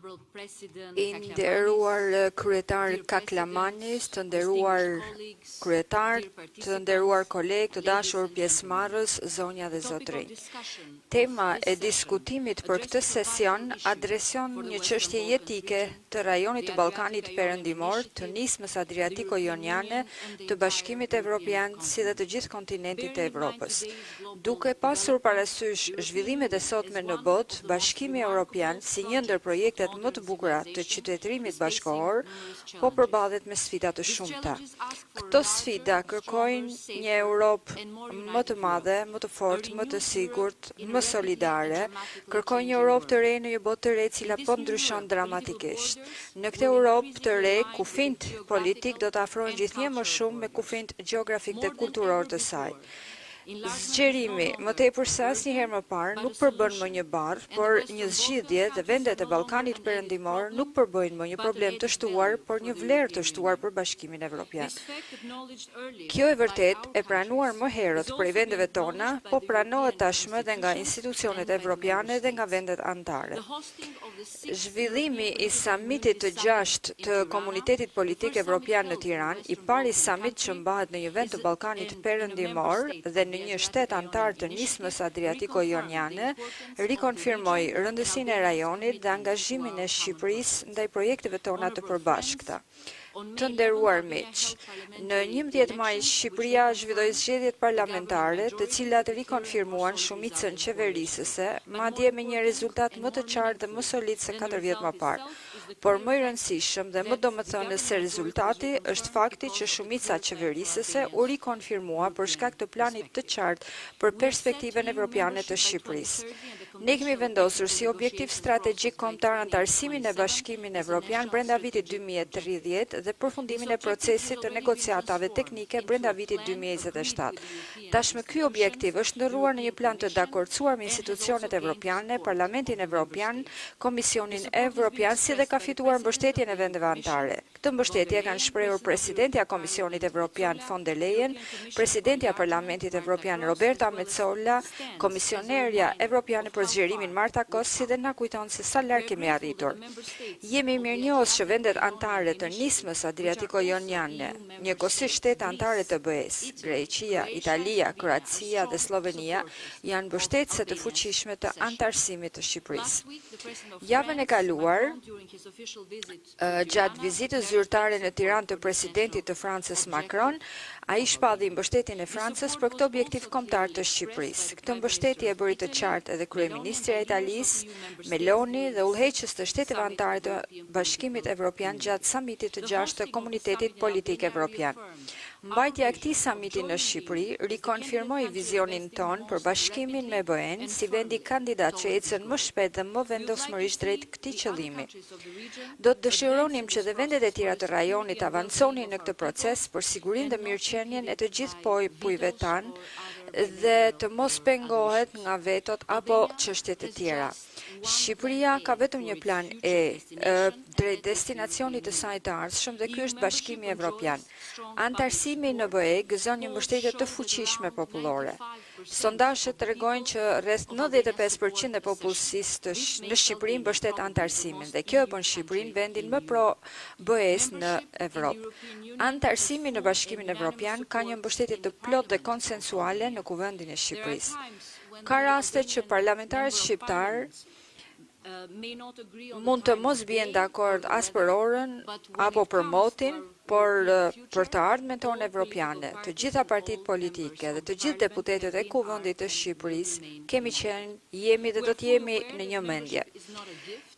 I nderuar kryetar Kaklamanis, të nderuar kryetar, të nderuar kolegë, të dashur pjesëmarrës, zonja dhe zotërinj. Tema e diskutimit për këtë sesion adreson një çështje jetike të rajonit të Ballkanit Perëndimor, të nismës adriatiko-joniane, të Bashkimit Evropian, si dhe të gjithë kontinentit të Evropës. Duke pasur parasysh zhvillimet e sotme në botë, Bashkimi Evropian, si një ndër projektet më të bukura të qytetërimit bashkëkohor, po përballet me sfida të shumta. Këto sfida kërkojnë një Europë më të madhe, më të fortë, më të sigurt, më solidare, kërkojnë një Europë të re në një botë të re e cila po ndryshon dramatikisht. Në këtë Europë të re, kufijt politik do të afrojnë gjithnjë më shumë me kufijt gjeografik dhe kulturor të saj. Zgjerimi, më tepër se asnjëherë më parë, nuk përbën më një barr, por një zgjidhje dhe vendet e Ballkanit Perëndimor nuk përbëjnë më një problem të shtuar, por një vlerë të shtuar për Bashkimin Evropian. Kjo e vërtet e pranuar më herët prej vendeve tona, po pranohet tashmë edhe nga institucionet evropiane dhe nga vendet anëtare. Zhvillimi i samitit të 6 të Komunitetit Politik Evropian në Tiranë, i pari samit që mbahet në një vend të Ballkanit Perëndimor dhe në një shtet antar të nismës adriatiko-joniane, rikonfirmoi rëndësinë e rajonit dhe angazhimin e Shqipërisë ndaj projekteve tona të përbashkëta. Të nderuar miq, në 11 maj Shqipëria zhvilloi zgjedhjet parlamentare, të cilat rikonfirmuan shumicën qeverisëse, madje me një rezultat më të qartë dhe më solid se 4 vjet më parë. Por më i rëndësishëm dhe më domethënës se rezultati është fakti që shumica qeverisëse u rikonfirmua për shkak të planit të qartë për perspektiven evropiane të Shqipërisë. Ne kemi vendosur si objektiv strategjik kombëtar antarësimin e Bashkimit Evropian brenda vitit 2030 dhe përfundimin e procesit të negociatave teknike brenda vitit 2027. Tashmë ky objektiv është ndërruar në një plan të dakordsuar me institucionet evropiane, Parlamentin Evropian, Komisionin Evropian, si dhe ka fituar mbështetjen e vendeve anëtare. Këtë mbështetje kanë shprehur Presidentja e Komisionit Evropian von der Leyen, Presidentja e Parlamentit Evropian Roberta Metsola, Komisionerja Evropiane për zgjerimin Marta Kos, si dhe na kujton se sa larg kemi arritur. Jemi mirënjohës që vendet anëtare të nismës adriatiko-joniane, njëkohësisht shtete anëtare të BE-s, Greqia, Italia, Kroacia dhe Slovenia, janë mbështetëse të fuqishme të antarësimit të Shqipërisë. Javën e kaluar, gjatë vizitës zyrtare në Tiranë të presidentit të Francës Macron, ai shpalli mbështetjen e Francës për këtë objektiv kombëtar të Shqipërisë. Këtë mbështetje e bëri të qartë edhe kryeministri i Italisë, Meloni, dhe udhëheqës të shteteve anëtare të Bashkimit Evropian gjatë samitit të 6 të Komunitetit Politik Evropian. Mbajtja e këtij samiti në Shqipëri rikonfirmoi vizionin ton për bashkimin me BE-n si vendi kandidat që ecën më shpejt dhe më vendosmërisht drejt këtij qëllimi. Do të dëshironim që dhe vendet e tjera të rajonit avanconin në këtë proces për sigurinë dhe mirëqenien e të gjithë popujve tanë dhe të mos pengohet nga vetot apo çështjet e tjera. Shqipëria ka vetëm një plan drejt destinacionit të saj të ardhshëm dhe ky është Bashkimi Evropian. Antarësimi në BE gëzon një mbështetje të fuqishme popullore. Sondazhet tregojnë që rreth 95% e popullsisë në Shqipëri mbështet antarësimin dhe kjo e bën Shqipërinë vendin më pro BE-s në Evropë. Antarësimi në Bashkimin Evropian ka një mbështetje të plotë dhe konsensuale në kuvendin e Shqipërisë. Ka raste që parlamentarët shqiptar mund të mos bien dakord as për orën apo për motin, por për të ardhmen tonë evropiane, të gjitha partitë politike dhe të gjithë deputetët e kuvendit të Shqipërisë jemi dhe do të jemi në një mendje.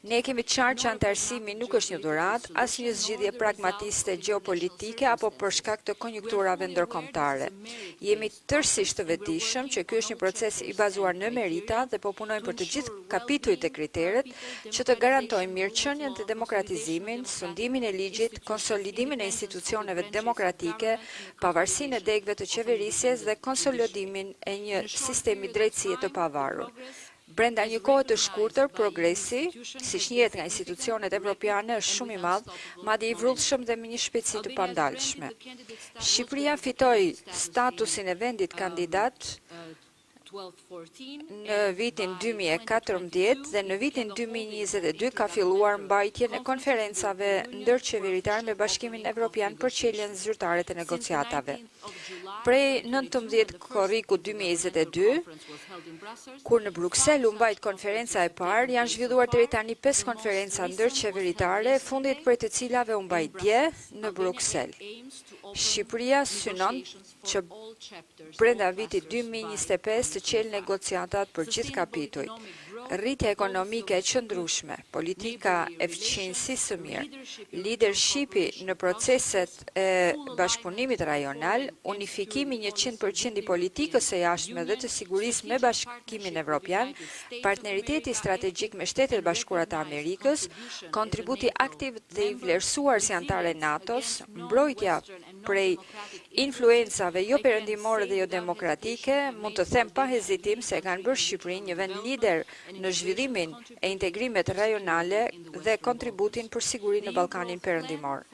Ne kemi qartë që antarësimi nuk është një dhuratë, as një zgjidhje pragmatiste gjeopolitike apo për shkak të konjunkturave ndërkombëtare. Jemi tërësisht të vetëdijshëm që ky është një proces i bazuar në merita dhe po punojmë për të gjithë kapitujt e kriteret që të garantojmë mirëqenien dhe demokratizimin, sundimin e ligjit, konsolidimin e institucioneve demokratike, pavarësinë e degëve të qeverisjes dhe konsolidimin e një sistemi drejtësie të pavarur. Brenda një kohe të shkurtër, progresi, siç njihet nga institucionet evropiane, është shumë i madh, madje i vrullshëm dhe me një shpejtësi të pandalshme. Shqipëria fitoi statusin e vendit kandidat në vitin 2014 dhe në vitin 2022 ka filluar mbajtjen e konferencave ndërqeveritare me Bashkimin Evropian për çeljen zyrtare të negociatave. Prej 19 korriku 2022, kur në Bruksel u mbajt konferenca e parë, janë zhvilluar deri tani 5 konferenca ndërqeveritare, fundit prej të cilave u mbajt dje në Bruksel. Shqipëria synon që brenda vitit 2025 të çelë negociatat për gjithë kapituj. Rritja ekonomike e qëndrueshme, politika e fqinjësisë së mirë, leadershipi në proceset e bashkëpunimit rajonal, unifikimi 100% i politikës së jashtme dhe të sigurisë me Bashkimin Evropian, partneriteti strategjik me Shtetet e Bashkuara të Amerikës, kontributi aktiv dhe i vlerësuar si antare NATO-s, mbrojtja prej influencave jo perëndimore dhe jo demokratike, mund të them pa hezitim se kanë bërë Shqipërinë një vend lider në zhvillimin e integrimet rajonale dhe kontributin për sigurinë në Ballkanin Perëndimor.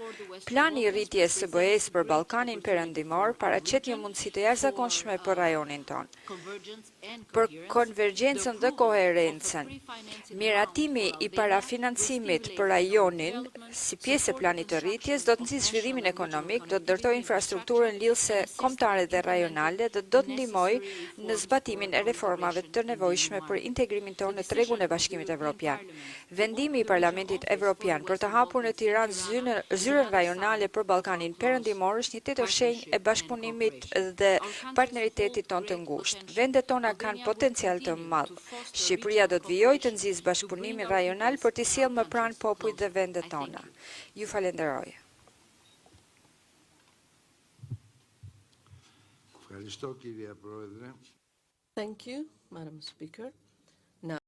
Plani i rritjes së BE-s për Ballkanin Perëndimor paraqet një mundësi të jashtëzakonshme për rajonin ton. Për konvergjencën dhe koherencën, miratimi i parafinancimit për rajonin si pjesë e planit të rritjes do të nxjisë zhvillimin ekonomik, do të ndërtojë infrastrukturën lidhëse kombëtare dhe rajonale dhe do të ndihmojë në zbatimin e reformave të nevojshme për integrimin tonë në tregun e Bashkimit Evropian. Vendimi i Parlamentit Evropian për të hapur në Tiranë zyrën rajonale për Ballkanin Perëndimor është një tjetër shenjë e bashkëpunimit dhe partneritetit tonë të ngushtë. Vendet tona kanë potencial të madh. Shqipëria do të vijojë të nxjisë bashkëpunimin rajonal për të sjellë më pranë popujt dhe vendet tona. Ju falenderoj. Thank you, Madam Speaker.